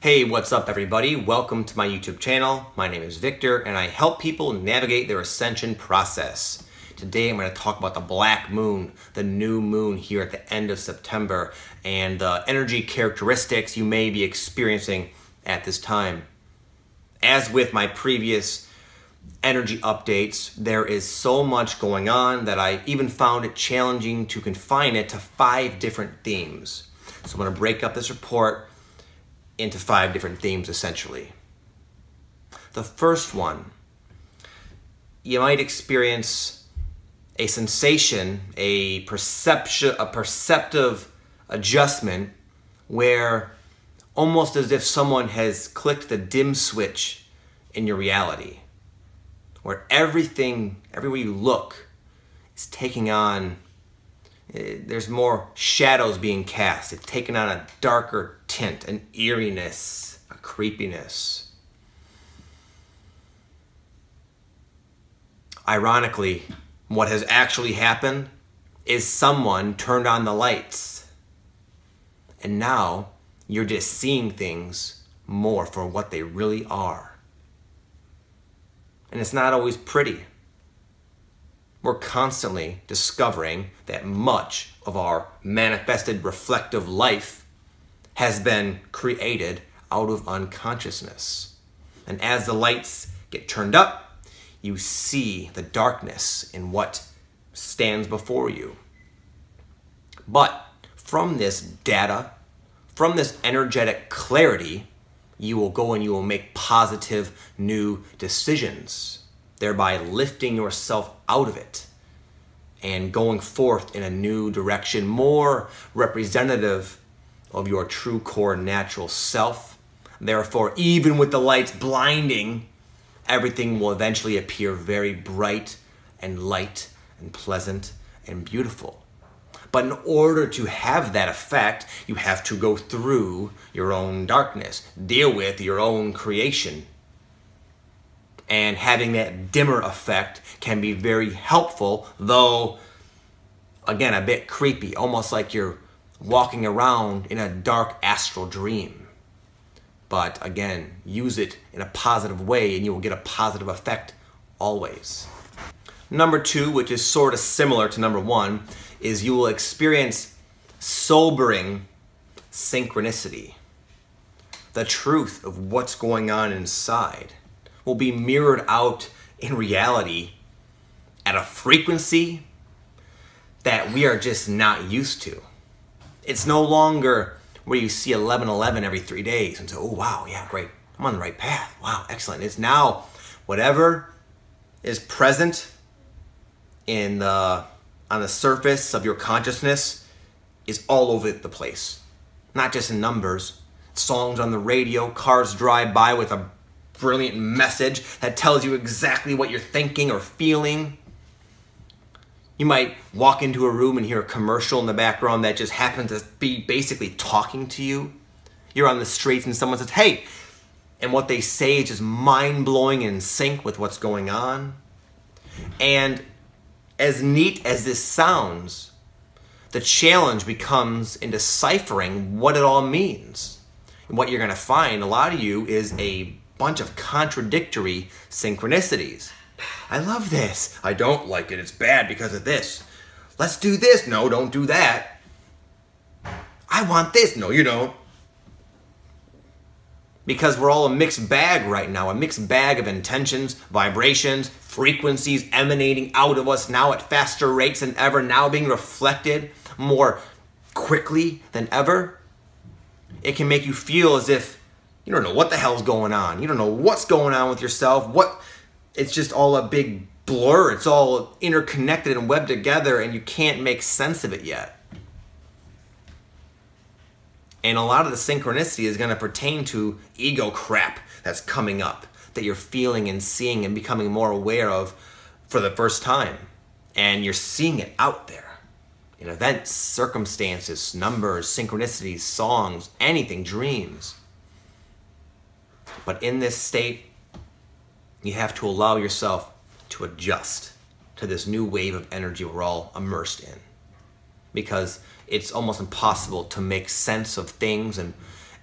Hey, what's up everybody? Welcome to my YouTube channel. My name is Victor and I help people navigate their ascension process. Today I'm going to talk about the black moon, the new moon here at the end of September, and the energy characteristics you may be experiencing at this time. As with my previous energy updates, there is so much going on that I even found it challenging to confine it to 5 different themes. So I'm going to break up this report into 5 different themes essentially. The first one, you might experience a sensation, a perceptive adjustment where almost as if someone has clicked the dim switch in your reality, where everything, everywhere you look, is taking on, there's more shadows being cast. It's taken on a darker tint, an eeriness, a creepiness. Ironically, what has actually happened is someone turned on the lights. And now you're just seeing things more for what they really are. And it's not always pretty. We're constantly discovering that much of our manifested reflective life has been created out of unconsciousness. And as the lights get turned up, you see the darkness in what stands before you. But from this data, from this energetic clarity, you will go and you will make positive new decisions, thereby lifting yourself out of it and going forth in a new direction, more representative of your true core natural self. Therefore, even with the lights blinding, everything will eventually appear very bright and light and pleasant and beautiful. But in order to have that effect, you have to go through your own darkness, deal with your own creation. And having that dimmer effect can be very helpful, though, again, a bit creepy, almost like you're walking around in a dark astral dream. But again, use it in a positive way and you will get a positive effect always. Number 2, which is sort of similar to number 1, is you will experience sobering synchronicity. The truth of what's going on inside will be mirrored out in reality at a frequency that we are just not used to. It's no longer where you see 1111 every 3 days and say, oh wow, yeah, great, I'm on the right path, wow, excellent. It's now whatever is present on the surface of your consciousness is all over the place. Not just in numbers, songs on the radio, cars drive by with a brilliant message that tells you exactly what you're thinking or feeling. You might walk into a room and hear a commercial in the background that just happens to be basically talking to you. You're on the streets and someone says, hey, and what they say is just mind-blowing and in sync with what's going on. And as neat as this sounds, the challenge becomes in deciphering what it all means. And what you're going to find, a lot of you, is a bunch of contradictory synchronicities. I love this. I don't like it. It's bad because of this. Let's do this. No, don't do that. I want this. No, you don't. Because we're all a mixed bag right now, a mixed bag of intentions, vibrations, frequencies emanating out of us now at faster rates than ever, now being reflected more quickly than ever. It can make you feel as if you don't know what the hell's going on. You don't know what's going on with yourself. It's just all a big blur. It's all interconnected and webbed together and you can't make sense of it yet. And a lot of the synchronicity is going to pertain to ego crap that's coming up, that you're feeling and seeing and becoming more aware of for the first time. And you're seeing it out there in events, circumstances, numbers, synchronicities, songs, anything, dreams. But in this state, you have to allow yourself to adjust to this new wave of energy we're all immersed in. Because it's almost impossible to make sense of things and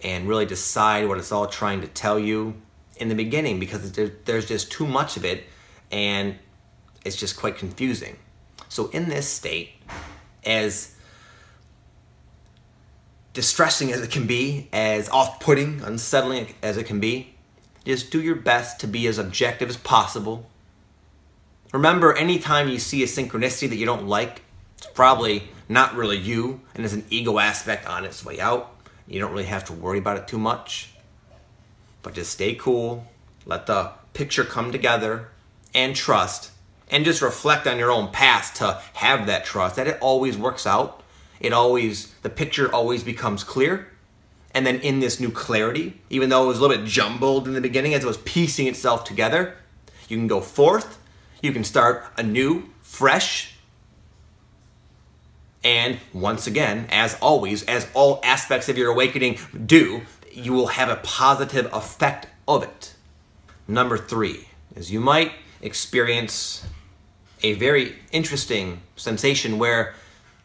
and really decide what it's all trying to tell you in the beginning, because there's just too much of it and it's just quite confusing. So in this state, as distressing as it can be, as off-putting, unsettling as it can be, just do your best to be as objective as possible. Remember, anytime you see a synchronicity that you don't like, it's probably not really you, and there's an ego aspect on its way out. You don't really have to worry about it too much. But just stay cool, let the picture come together, and trust, and just reflect on your own past to have that trust that it always works out. The picture always becomes clear. And then in this new clarity, even though it was a little bit jumbled in the beginning as it was piecing itself together, you can go forth, you can start anew, fresh. And once again, as always, as all aspects of your awakening do, you will have a positive effect of it. Number 3 is you might experience a very interesting sensation where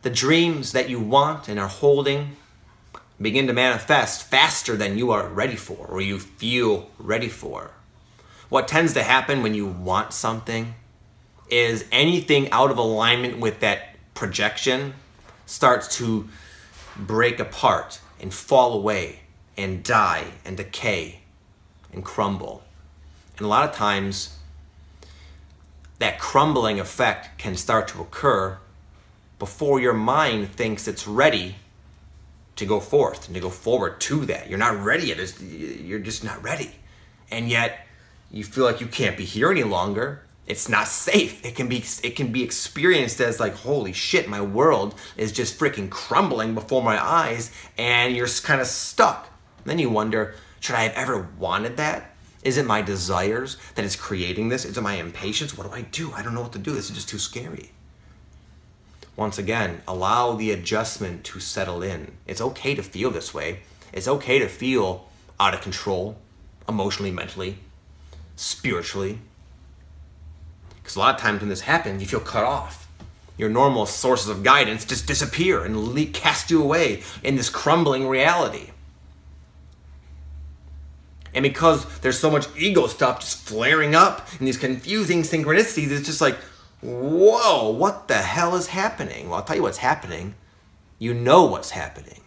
the dreams that you want and are holding begin to manifest faster than you are ready for, or you feel ready for. What tends to happen when you want something is anything out of alignment with that projection starts to break apart and fall away and die and decay and crumble. And a lot of times that crumbling effect can start to occur before your mind thinks it's ready to go forth and to go forward to that. You're not ready yet. You're just not ready. And yet you feel like you can't be here any longer. It's not safe. It can be experienced as like, holy shit, my world is just freaking crumbling before my eyes, and you're kind of stuck. Then you wonder, should I have ever wanted that? Is it my desires that is creating this? Is it my impatience? What do? I don't know what to do. This is just too scary. Once again, allow the adjustment to settle in. It's okay to feel this way. It's okay to feel out of control, emotionally, mentally, spiritually. Because a lot of times when this happens, you feel cut off. Your normal sources of guidance just disappear and cast you away in this crumbling reality. And because there's so much ego stuff just flaring up in these confusing synchronicities, it's just like, whoa, what the hell is happening? Well, I'll tell you what's happening. You know what's happening.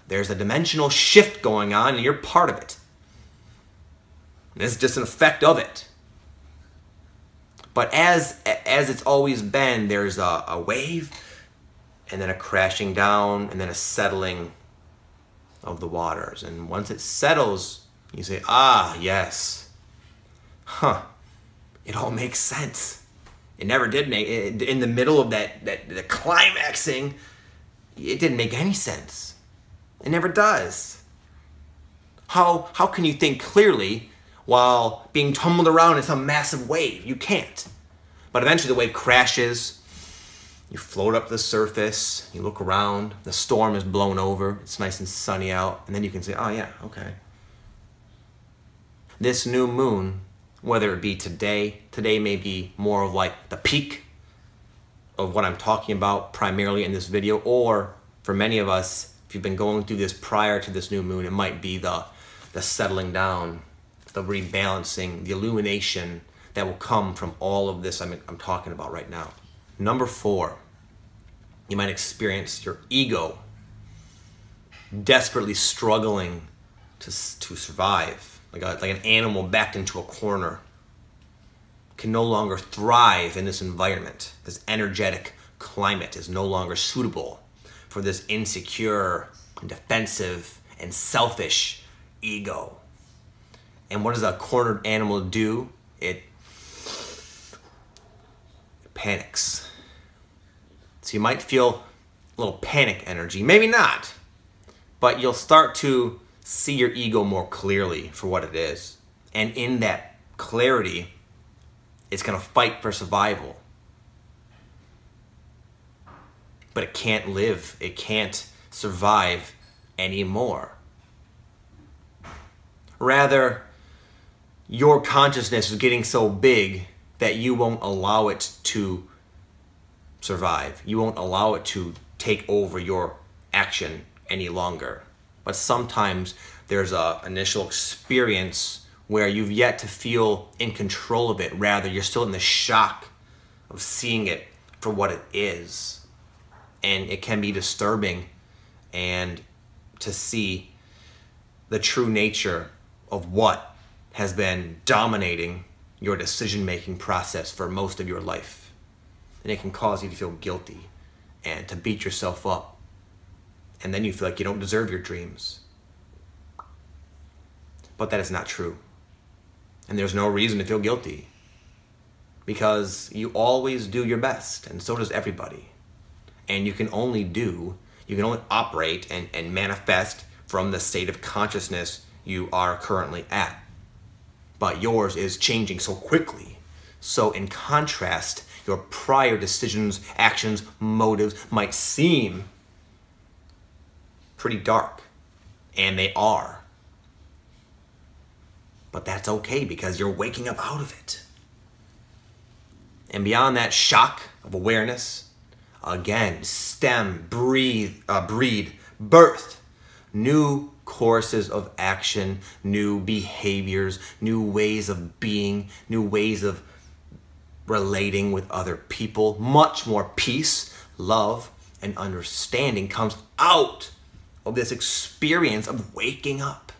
There's a dimensional shift going on, and you're part of it. This is just an effect of it. But as it's always been, there's a wave, and then a crashing down, and then a settling of the waters. And once it settles, you say, ah, yes. Huh. It all makes sense. It never did make it. In the middle of the climaxing, it didn't make any sense. It never does. How can you think clearly while being tumbled around in some massive wave? You can't. But eventually the wave crashes. You float up to the surface. You look around. The storm is blown over. It's nice and sunny out. And then you can say, oh yeah, okay. This new moon, whether it be today may be more of like the peak of what I'm talking about primarily in this video, or for many of us, if you've been going through this prior to this new moon, it might be the settling down, the rebalancing, the illumination that will come from all of this I'm talking about right now. Number 4, you might experience your ego desperately struggling to survive, like an animal backed into a corner. Can no longer thrive in this environment. This energetic climate is no longer suitable for this insecure, and defensive, and selfish ego. And what does a cornered animal do? It panics. So you might feel a little panic energy. Maybe not. But you'll start to see your ego more clearly for what it is. And in that clarity, it's going to fight for survival. But it can't live. It can't survive anymore. Rather, your consciousness is getting so big that you won't allow it to survive. You won't allow it to take over your action any longer. But sometimes there's a initial experience where you've yet to feel in control of it. Rather, you're still in the shock of seeing it for what it is. And it can be disturbing and to see the true nature of what has been dominating your decision-making process for most of your life. And it can cause you to feel guilty and to beat yourself up. And then you feel like you don't deserve your dreams. But that is not true. And there's no reason to feel guilty, because you always do your best, and so does everybody. And you can only operate and manifest from the state of consciousness you are currently at. But yours is changing so quickly. So in contrast, your prior decisions, actions, motives might seem pretty dark, and they are. But that's okay, because you're waking up out of it. And beyond that shock of awareness, again, breed, birth new courses of action, new behaviors, new ways of being, new ways of relating with other people. Much more peace, love, and understanding comes out of this experience of waking up.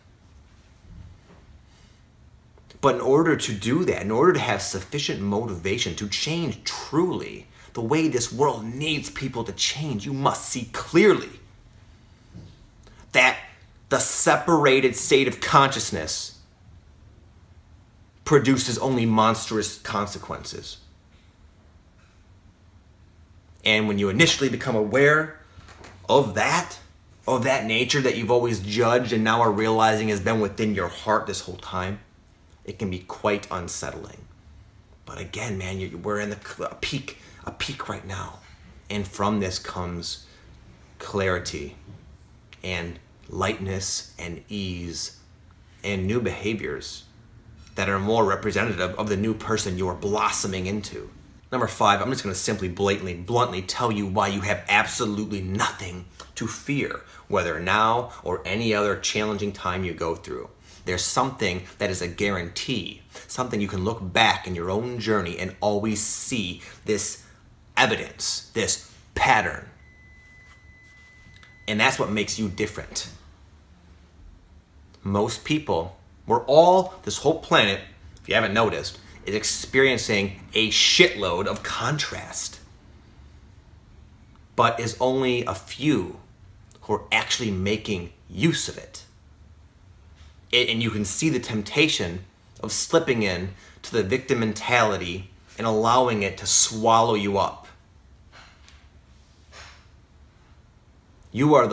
But in order to do that, in order to have sufficient motivation to change truly the way this world needs people to change, you must see clearly that the separated state of consciousness produces only monstrous consequences. And when you initially become aware of that nature that you've always judged and now are realizing has been within your heart this whole time, it can be quite unsettling. But again, man, we're in a peak right now. And from this comes clarity and lightness and ease and new behaviors that are more representative of the new person you are blossoming into. Number 5, I'm just going to simply bluntly tell you why you have absolutely nothing to fear, whether now or any other challenging time you go through. There's something that is a guarantee, something you can look back in your own journey and always see this evidence, this pattern. And that's what makes you different. Most people, this whole planet, if you haven't noticed, is experiencing a shitload of contrast. But is only a few who are actually making use of it. And you can see the temptation of slipping in to the victim mentality and allowing it to swallow you up. You are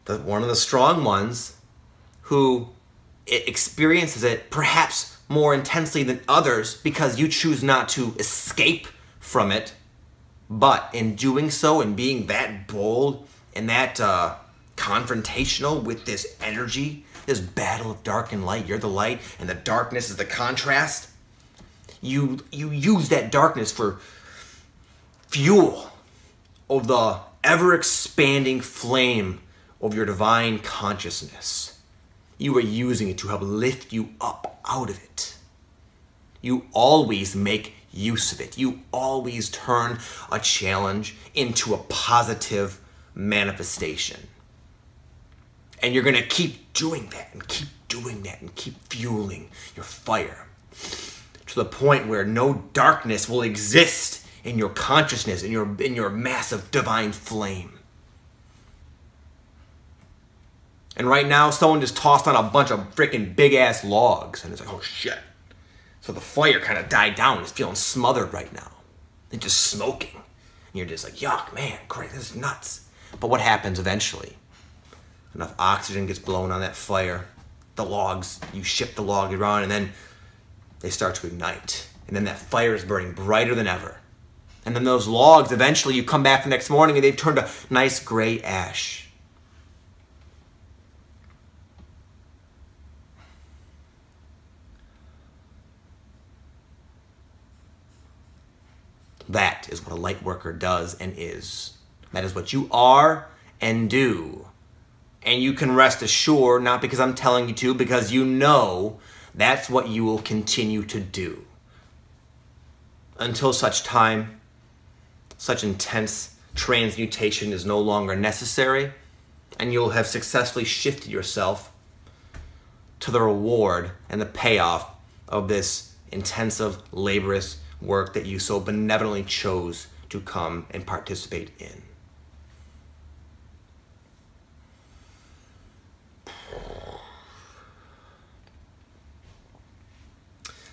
one of the strong ones who experiences it perhaps more intensely than others because you choose not to escape from it. But in doing so and being that bold and that confrontational with this energy, this battle of dark and light, you're the light and the darkness is the contrast. You use that darkness for fuel of the ever-expanding flame of your divine consciousness. You are using it to help lift you up out of it. You always make use of it. You always turn a challenge into a positive manifestation. And you're going to keep doing that and keep doing that and keep fueling your fire to the point where no darkness will exist in your consciousness, in your massive divine flame. And right now, someone just tossed on a bunch of freaking big-ass logs. And it's like, oh, shit. So the fire kind of died down. It's feeling smothered right now. It's just smoking. And you're just like, yuck, man, great, this is nuts. But what happens eventually? Enough oxygen gets blown on that fire. The logs, you ship the log around, and then they start to ignite. And then that fire is burning brighter than ever. And then those logs, eventually you come back the next morning and they've turned a nice gray ash. That is what a light worker does and is. That is what you are and do And you can rest assured, not because I'm telling you to, because you know that's what you will continue to do. Until such time, such intense transmutation is no longer necessary, and you'll have successfully shifted yourself to the reward and the payoff of this intensive, laborious work that you so benevolently chose to come and participate in.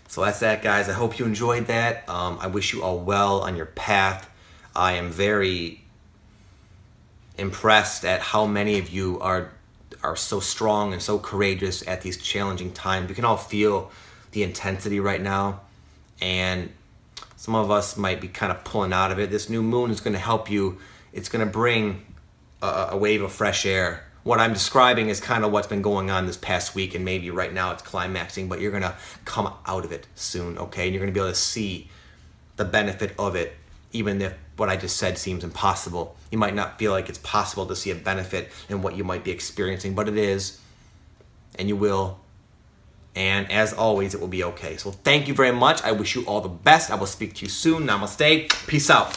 So that's that, guys. I hope you enjoyed that. I wish you all well on your path. I am very impressed at how many of you are so strong and so courageous at these challenging times. We can all feel the intensity right now, and some of us might be kind of pulling out of it. This new moon is going to help you. It's going to bring a wave of fresh air. What I'm describing is kind of what's been going on this past week, and maybe right now it's climaxing, but you're going to come out of it soon, okay? And you're going to be able to see the benefit of it, even if what I just said seems impossible. You might not feel like it's possible to see a benefit in what you might be experiencing, but it is, and you will. And as always, it will be okay. So thank you very much. I wish you all the best. I will speak to you soon. Namaste. Peace out.